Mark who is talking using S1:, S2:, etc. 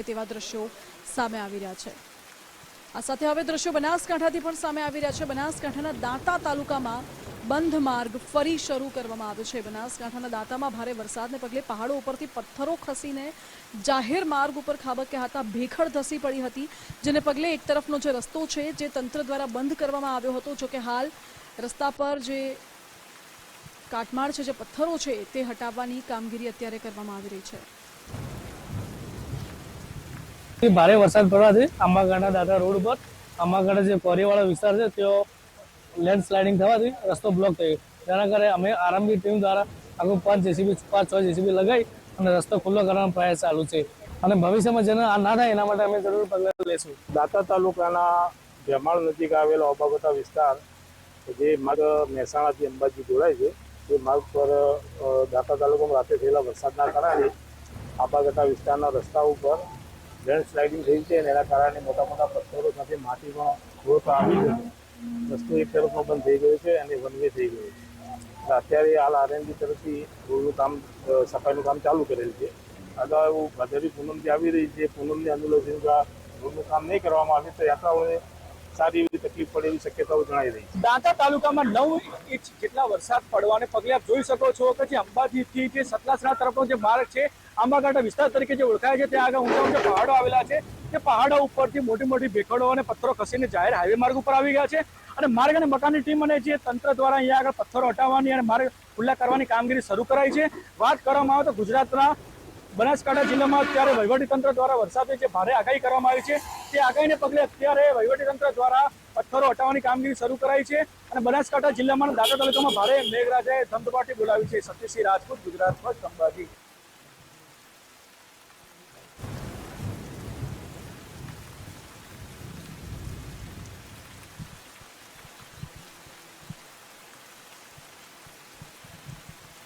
S1: તેવા દ્રશ્યો સામે આવી રહ્યા છે। આ સાથે હવે દ્રશ્યો બનાસકાંઠાથી પણ સામે આવી રહ્યા છે। બનાસકાંઠાના દાંતા તાલુકામાં બંધ માર્ગ ફરી શરૂ કરવામાં આવ્યો છે। બનાસકાંઠાના દાંતામાં ભારે વરસાદને પગલે પહાડો ઉપરથી પથ્થરો ખસીને જાહેર માર્ગ ઉપર ખાબક્યા હતા। ભેખડ ધસી પડી હતી, જેને પગલે એક તરફનો જે રસ્તો છે જે તંત્ર દ્વારા બંધ કરવામાં આવ્યો હતો। જોકે હાલ રસ્તા પર જે કાટમાળ છે, જે પથ્થરો છે, તે હટાવવાની કામગીરી અત્યારે કરવામાં આવી રહી છે।
S2: ભારે વરસાદ પડવાથી આંબાગાંઠા દાંતા રોડ પર આંબાગાંઠા જે કોરીવાળો વિસ્તાર છે ત્યાં લેન્ડસ્લાઇડિંગ થવાથી રસ્તો બ્લોક થયો, જેના કારણે અમે આરંભી ટીમ દ્વારા આખું 5-6 જેસીબી લગાવી અને રસ્તો ખુલ્લો કરવાનો પ્રયાસ ચાલુ છે અને ભવિષ્યમાં જેને આ ના થાય એના માટે અમે જરૂર પગલાં લેશું।
S3: દાંતા તાલુકાના જમાળ નજીક આવેલો આંબાગાંઠા વિસ્તાર જે માર્ગ મહેસાણાથી અંબાજી જોડાય છે, તે માર્ગ પર દાંતા તાલુકામાં રાતે થયેલા વરસાદના કારણે આંબાગાંઠા વિસ્તારના રસ્તા ઉપર લેન્ડસ્લાઇડિંગ થઈ છે અને એના કારણે મોટા મોટા પથ્થરો સાથે માટી પણ ગ્રોથ આવી ગયો, રસ્તો એક તરફનો બંધ થઈ ગયો છે અને વન વે થઈ ગયો છે। અત્યારે હાલ આરએનબી તરફથી રોડનું કામ, સફાઈનું કામ ચાલુ કરેલ છે। અગાઉ ભાદરવી પૂનમ જે આવી રહી છે, પૂનમની અનુલક્ષીને રોડનું કામ નહીં કરવામાં આવે તો યાત્રાઓને સારી એવી તકલીફ પડે એવી શક્યતાઓ જણાઈ રહી છે।
S4: દાંતા તાલુકામાં 9 ઇંચ જેટલા વરસાદ પડવાને પગલે આપ જોઈ શકો છો કે જે અંબાજીથી જે સતલાસણા તરફનો જે માર્ગ છે, આંબાગાંઠા વિસ્તાર તરીકે જે ઓળખાય છે, ત્યાં આગળ ઊંચા ઊંચા પહાડો આવેલા છે। તે પહાડો ઉપરથી મોટી મોટી ભેખડો અને પથ્થરો ખસીને જાહેર હાઈવે માર્ગ ઉપર આવી ગયા છે અને માર્ગ અને મકાનની ટીમ અને જે તંત્ર દ્વારા અહીંયા આગળ પથ્થરો હટાવવાની અને માર્ગ ખુલ્લા કરવાની કામગીરી શરૂ કરાઈ છે। વાત કરવામાં આવે તો ગુજરાતના બનાસકાંઠા જિલ્લામાં અત્યારે વહીવટીતંત્ર દ્વારા વરસાદની જે ભારે આગાહી કરવામાં આવી છે, તે આગાહીને પગલે અત્યારે વહીવટીતંત્ર દ્વારા પથ્થરો હટાવવાની કામગીરી શરૂ કરાઈ છે અને બનાસકાંઠા જિલ્લામાં દાંતા તાલુકામાં ભારે મેઘરાજાએ ધમધમાટી બોલાવી છે। સતીશસિંહ રાજપૂત, ગુજરાત ફર્સ્ટ, અંબાજી।